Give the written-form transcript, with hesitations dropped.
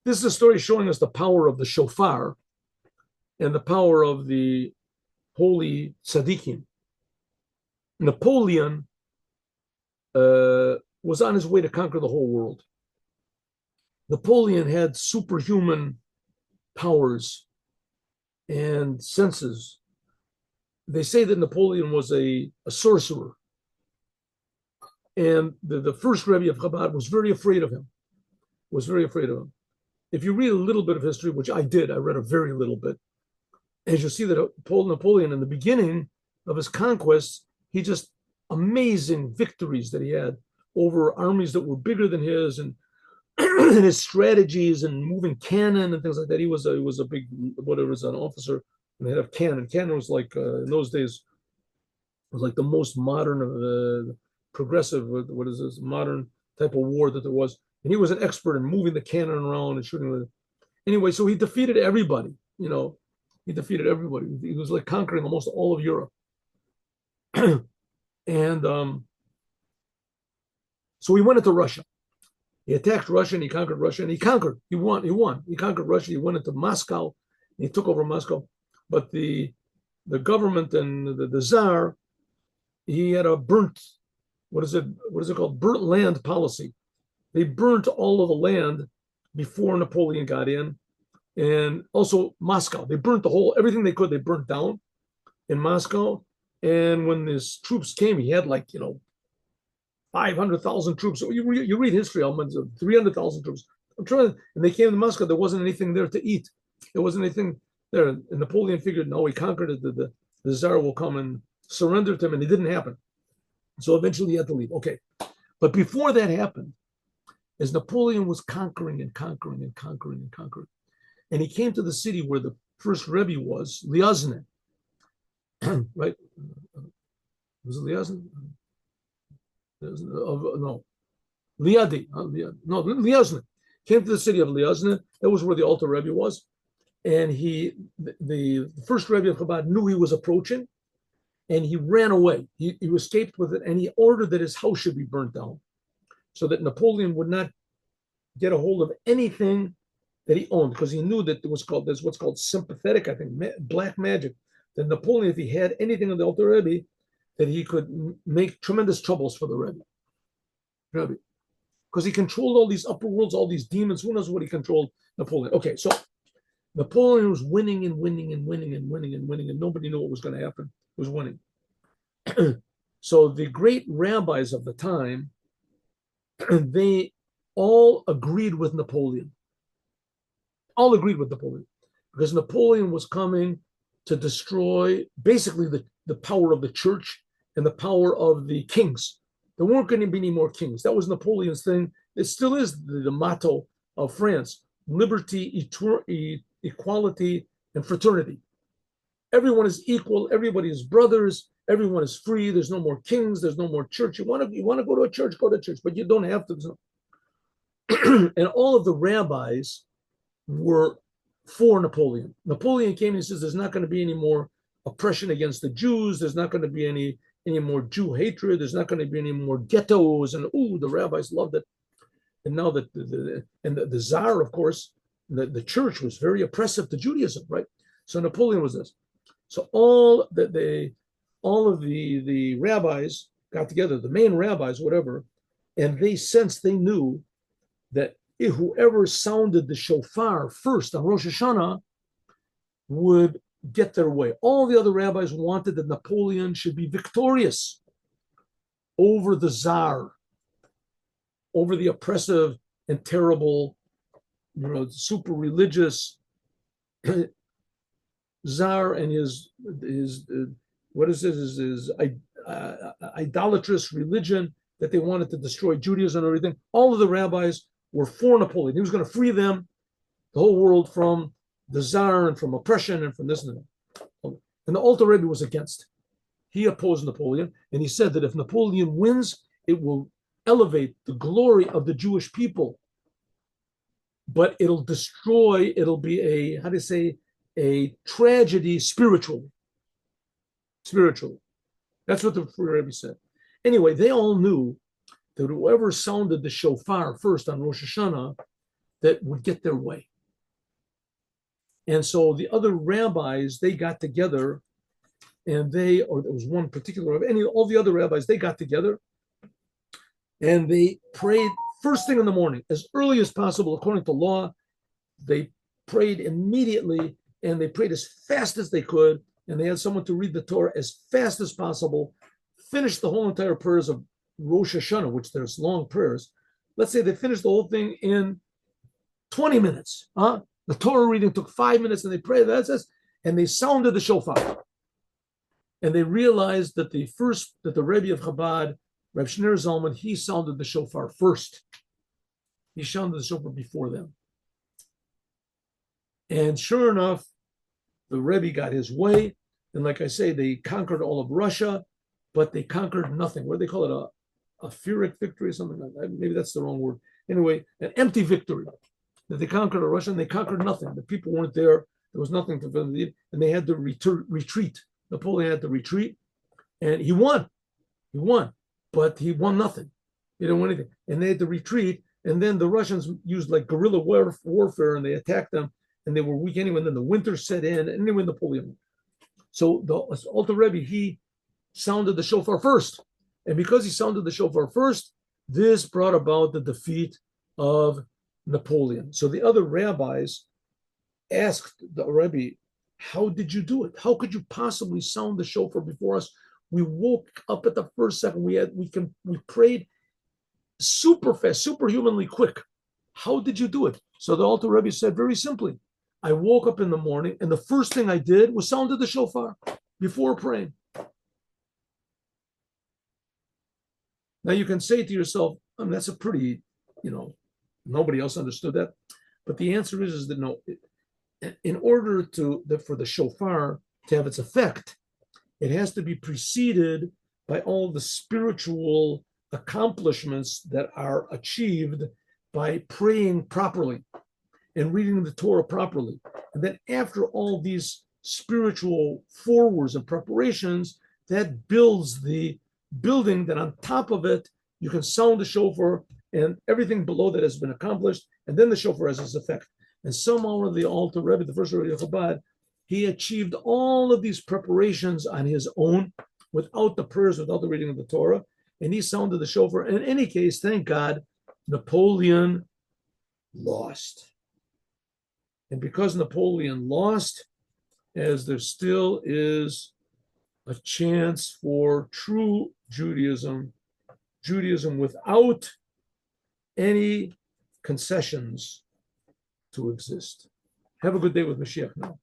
This is a story showing us the power of the shofar and the power of the holy tzaddikim. Napoleon was on his way to conquer the whole world. Napoleon had superhuman powers and senses. They say that Napoleon was a sorcerer. And the first Rebbe of Chabad was very afraid of him, was very afraid of him. If you read a little bit of history, which I did, I read a very little bit, as you'll see that Napoleon, in the beginning of his conquests, he just amazing victories that he had over armies that were bigger than his, and and his strategies and moving cannon and things like that. He was a big, whatever, was an officer and head of cannon. Cannon was like in those days was like the most modern, progressive, what is this, modern type of war that there was. And he was an expert in moving the cannon around and shooting with it. Anyway, so he defeated everybody. He defeated everybody. He was like conquering almost all of Europe. And so he went into Russia. He attacked Russia and he conquered Russia and he conquered. He won. He won. He conquered Russia. He went into Moscow. And he took over Moscow. But the government and the Tsar, he had a burnt, what is it called? Burnt land policy. They burnt all of the land before Napoleon got in. And also Moscow. They burnt everything they could, they burnt down in Moscow. And when his troops came, he had 500,000 troops. So you read history elements of 300,000 troops. And they came to Moscow. There wasn't anything there to eat. There wasn't anything there. And Napoleon figured, no, he conquered it. The Tsar will come and surrender to him. And it didn't happen. So eventually he had to leave. Okay. But before that happened, as Napoleon was conquering and conquering and conquering and conquering, and he came to the city where the first Rebbe was, Liazne, right? Was it Liazne? No, Liadi. No, Liazne. Came to the city of Liazne. That was where the Alter Rebbe was. And the first Rebbe of Chabad knew he was approaching, and he ran away. He escaped with it, and he ordered that his house should be burnt down so that Napoleon would not get a hold of anything that he owned, because he knew that there's what's called sympathetic, I think, black magic. That Napoleon, if he had anything on the Alter Rebbe, that he could make tremendous troubles for the Rebbe. Because he controlled all these upper worlds, all these demons. Who knows what he controlled? Napoleon. Okay, so Napoleon was winning and winning and winning and winning and winning, and nobody knew what was going to happen. He was winning. So the great rabbis of the time, they all agreed with Napoleon. All agreed with Napoleon, because Napoleon was coming to destroy basically the power of the church and the power of the kings. There weren't going to be any more kings. That was Napoleon's thing. It still is the motto of France: liberty, equality, and fraternity. Everyone is equal. Everybody is brothers. Everyone is free. There's no more kings. There's no more church. You want to go to a church, go to church, but you don't have to. And all of the rabbis were for Napoleon. Napoleon came and he says there's not going to be any more oppression against the Jews. There's not going to be any more Jew hatred. There's not going to be any more ghettos. And the rabbis loved it. And now that the Tsar, of course, the church was very oppressive to Judaism, right? So Napoleon was this. So all of the rabbis got together, the main rabbis, whatever, and they knew that whoever sounded the shofar first on Rosh Hashanah would get their way. All the other rabbis wanted that Napoleon should be victorious over the Tsar, over the oppressive and terrible, super religious Tsar and his idolatrous religion that they wanted to destroy Judaism and everything. All of the rabbis were for Napoleon. He was going to free them, the whole world, from the Tsar and from oppression and from this and that. And the Alter Rebbe was against. He opposed Napoleon, and he said that if Napoleon wins, it will elevate the glory of the Jewish people, but it'll be a tragedy spiritually. That's what the Rebbe said. Anyway, they all knew that whoever sounded the shofar first on Rosh Hashanah that would get their way. And so the other rabbis, they got together, and or there was one particular, all the other rabbis, they got together and they prayed first thing in the morning, as early as possible, according to law. They prayed immediately, and they prayed as fast as they could, and they had someone to read the Torah as fast as possible, finish the whole entire prayers of Rosh Hashanah, which there's long prayers. Let's say they finished the whole thing in 20 minutes. The Torah reading took 5 minutes, and they prayed, and they sounded the shofar. And they realized that the Rebbe of Chabad, Reb Shneur Zalman, he sounded the shofar first. He sounded the shofar before them. And sure enough, the Rebbe got his way. And like I say, they conquered all of Russia, but they conquered nothing. What do they call it? A Pyrrhic victory or something like that? Maybe that's the wrong word. Anyway, an empty victory. That they conquered Russia, and they conquered nothing. The people weren't there. There was nothing for them to do, and they had to retreat. Napoleon had to retreat, and he won. He won, but he won nothing. He didn't win anything. And they had to retreat, and then the Russians used like guerrilla warfare, and they attacked them, and they were weak anyway. And then the winter set in, and anyway, Napoleon won. So the Alter Rebbe, he sounded the shofar first. And because he sounded the shofar first, this brought about the defeat of Napoleon. So the other rabbis asked the Rebbe, how did you do it? How could you possibly sound the shofar before us? We woke up at the first second. We prayed super fast, superhumanly quick. How did you do it? So the Alter Rebbe said very simply, I woke up in the morning, and the first thing I did was sounded the shofar before praying. Now you can say to yourself, that's a pretty, nobody else understood that. But the answer is that no, in order for the shofar to have its effect, it has to be preceded by all the spiritual accomplishments that are achieved by praying properly and reading the Torah properly. And then after all these spiritual forwards and preparations, that builds the building that on top of it, you can sound the shofar, and everything below that has been accomplished, and then the shofar has its effect. And somehow the Alter Rebbe, the first Rebbe of Chabad, he achieved all of these preparations on his own, without the prayers, without the reading of the Torah, and he sounded the shofar. In any case, thank God, Napoleon lost. And because Napoleon lost, as there still is a chance for true Judaism without any concessions to exist. Have a good day with Mashiach now.